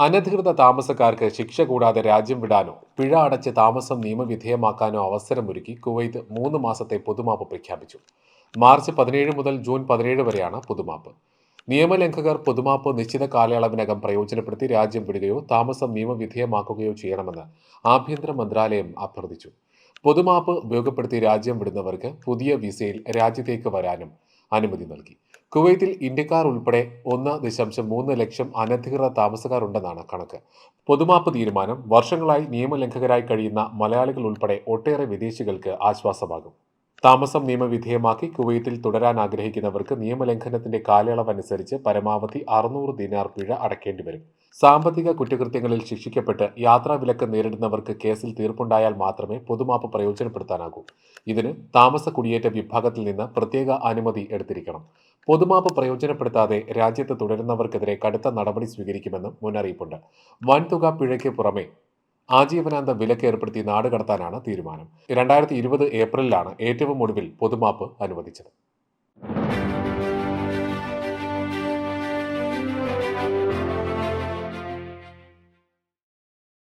അനധികൃത താമസക്കാർക്ക് ശിക്ഷ കൂടാതെ രാജ്യം വിടാനോ പിഴ അടച്ച് താമസം നിയമവിധേയമാക്കാനോ അവസരമൊരുക്കി കുവൈത്ത് 3 മാസത്തെ പൊതുമാപ്പ് പ്രഖ്യാപിച്ചു. മാർച്ച് 17 മുതൽ ജൂൺ 17 വരെയാണ് പൊതുമാപ്പ്. നിയമലംഘകർ പൊതുമാപ്പ് നിശ്ചിത കാലയളവിനകം പ്രയോജനപ്പെടുത്തി രാജ്യം വിടുകയോ താമസം നിയമവിധേയമാക്കുകയോ ചെയ്യണമെന്ന് ആഭ്യന്തര മന്ത്രാലയം അഭ്യർത്ഥിച്ചു. പൊതുമാപ്പ് ഉപയോഗപ്പെടുത്തി രാജ്യം വിടുന്നവർക്ക് പുതിയ വിസയിൽ രാജ്യത്തേക്ക് വരാനും അനുമതി നൽകി. കുവൈത്തിൽ ഇന്ത്യക്കാർ ഉൾപ്പെടെ 1.3 ലക്ഷം അനധികൃത താമസക്കാർ ഉണ്ടെന്നാണ് കണക്ക്. പൊതുമാപ്പ് തീരുമാനം വർഷങ്ങളായി നിയമലംഘകരായി കഴിയുന്ന മലയാളികൾ ഉൾപ്പെടെ ഒട്ടേറെ വിദേശികൾക്ക് ആശ്വാസമാകും. താമസം നിയമവിധേയമാക്കി കുവൈത്തിൽ തുടരാൻ ആഗ്രഹിക്കുന്നവർക്ക് നിയമലംഘനത്തിന്റെ കാലയളവ് അനുസരിച്ച് പരമാവധി 600 ദിനാർ പിഴ അടയ്ക്കേണ്ടി വരും. സാമ്പത്തിക കുറ്റകൃത്യങ്ങളിൽ ശിക്ഷിക്കപ്പെട്ട് യാത്രാവിലക്ക് നേരിടുന്നവർക്ക് കേസിൽ തീർപ്പുണ്ടായാൽ മാത്രമേ പൊതുമാപ്പ് പ്രയോജനപ്പെടുത്താനാകൂ. ഇതിന് താമസ കുടിയേറ്റ വിഭാഗത്തിൽ നിന്ന് പ്രത്യേക അനുമതി എടുത്തിരിക്കണം. പൊതുമാപ്പ് പ്രയോജനപ്പെടുത്താതെ രാജ്യത്ത് തുടരുന്നവർക്കെതിരെ കടുത്ത നടപടി സ്വീകരിക്കുമെന്നും മുന്നറിയിപ്പുണ്ട്. വൻതുക പിഴയ്ക്ക് പുറമെ ആജീവനാന്ത വിലക്ക് ഏർപ്പെടുത്തി നാട് കടത്താനാണ് തീരുമാനം. 2020 ഏപ്രിലിലാണ് ഏറ്റവും ഒടുവിൽ പൊതുമാപ്പ് അനുവദിച്ചത്.